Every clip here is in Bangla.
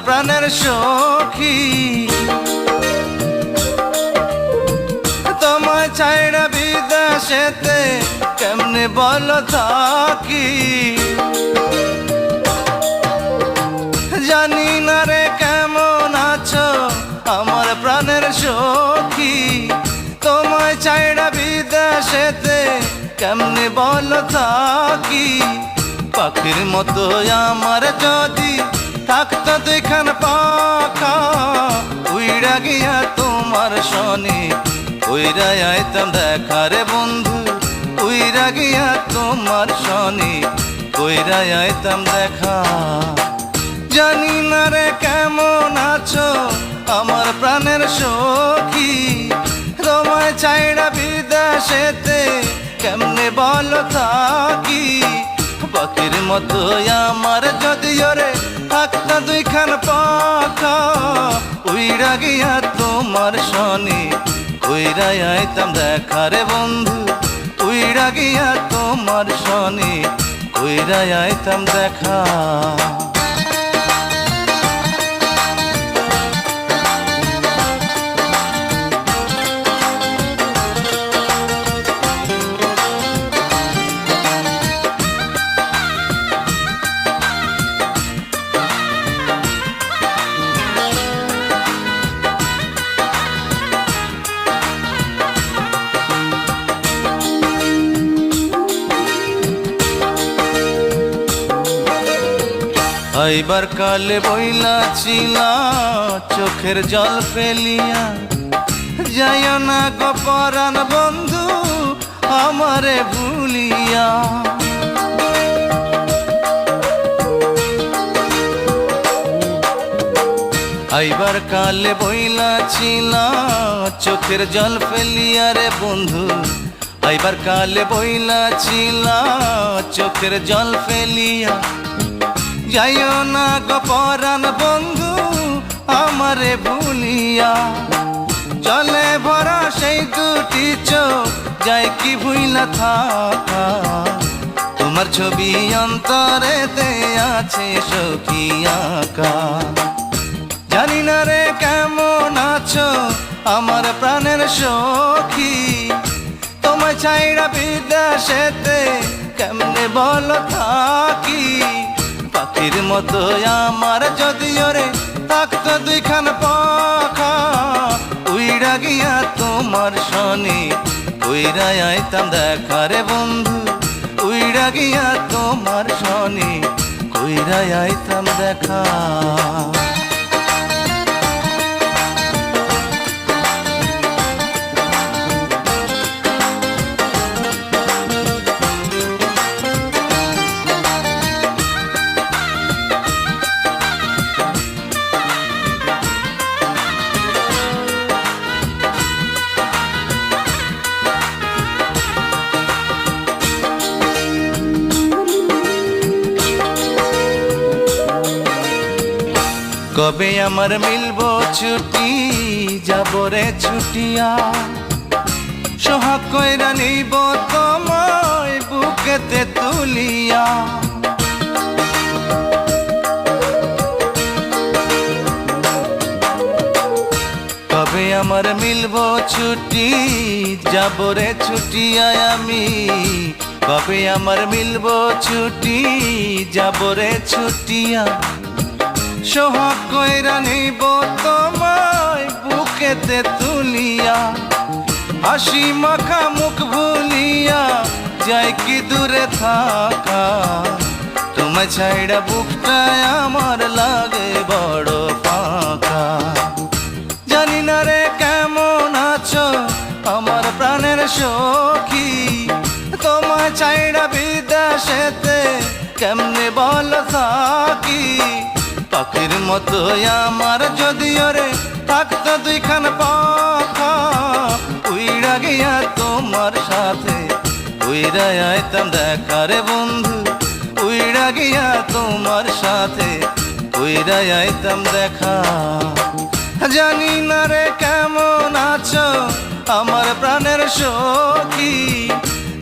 প্রাণের সখী তোমায় ছাইড়া বিদেশেতে কেমনে বলো থাকি জানি না রে কেমন আছো আমার প্রাণের সখী তোমায় ছাইড়া বিদেশেতে কেমনে বলো থাকি পাখির মতো আমার যদি থাকতো দুইখান পাখা উইড়া গিয়া তোমার শনি উইরা আইতাম দেখা রে বন্ধু উইরা গিয়া তোমার শনি উইরা আইতাম দেখা জানি না রে কেমন আছো আমার প্রাণের সখী তোমায় ছাইড়া বিদেশেতে কেমনে বলো থাকি পাখির মতো আমার যদি ওরে থাকতো দুইখান পাখা উইরা গিয়া তোমার শনি উইরা আইতাম দেখা রে বন্ধু উইরা গিয়া তোমার শনি উইরা আইতাম দেখা আইবার কালে বইলা ছিলা চোখের জল ফেলিয়া যাইও না গো পরাণ বন্ধু আমারে ভুলিয়া আইবার কালে বইলা ছিলা চোখের জল ফেলিয়া রে বন্ধু আইবার কালে বইলা ছিলা চোখের জল ফেলিয়া যাইও না গো পরাণ বন্ধু আমারে ভুলিয়া জলে ভরা সেই দুটি চোখ যাই কি ভুইলা থাকা তোমার ছবি অন্তরেতে আছে সখী আঁকা জানি না রে কেমন আছো আমার প্রাণের সখী তোমায় ছাইড়া বিদেশেতে কেমনে বলো থাকি পাখির মতো আমার যদি ওরে থাকতো দুইখান পাখা উইড়া গিয়া তোমার শনি উইরা আইতাম দেখা রে বন্ধু উইড়া গিয়া তোমার শনি উইরা আইতাম দেখা কবে আমার মিলবো ছুটি যাব রে ছুটিয়া সোহাগ কইরা নিব তোমায় বুকেতে তুলিয়া কবে আমার মিলবো ছুটি যাব রে ছুটিয়া আমি কবে আমার মিলবো ছুটি যাব রে ছুটিয়া সোহাগ কইরা নিব তোমায় বুকেতে তুলিয়া হাসি মাখা মুখ ভুলিয়া যাই কি দূরে থাকা তোমায় ছাইড়া বুকটা আমার লাগে বড় ফাঁকা জানি না রে কেমন আছো আমার প্রাণের সখী তোমায় ছাইড়া বিদেশেতে কেমনে বলো থাকি পাখির মতো আমার যদি ওরে থাকতো দুইখান পাখা উইড়া গিয়া তোমার সাথে উইরা আইতাম দেখা রে বন্ধু উইড়া গিয়া তোমার সাথে উইরা আইতাম দেখা জানি না রে কেমন আছো আমার প্রাণের সখী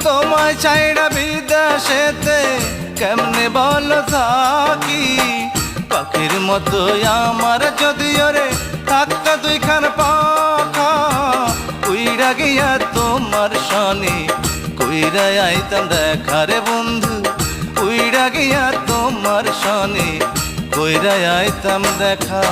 তোমায় ছাইড়া বিদেশেতে কেমনে বলো থাকি পাখির মতো আমার যদি ওরে থাকতো দুইখান পাখা, উইড়া গিয়া তোমার সনে কইরা আইতাম দেখা রে বন্ধু, উইড়া গিয়া তোমার সনে কইরা আইতাম দেখা।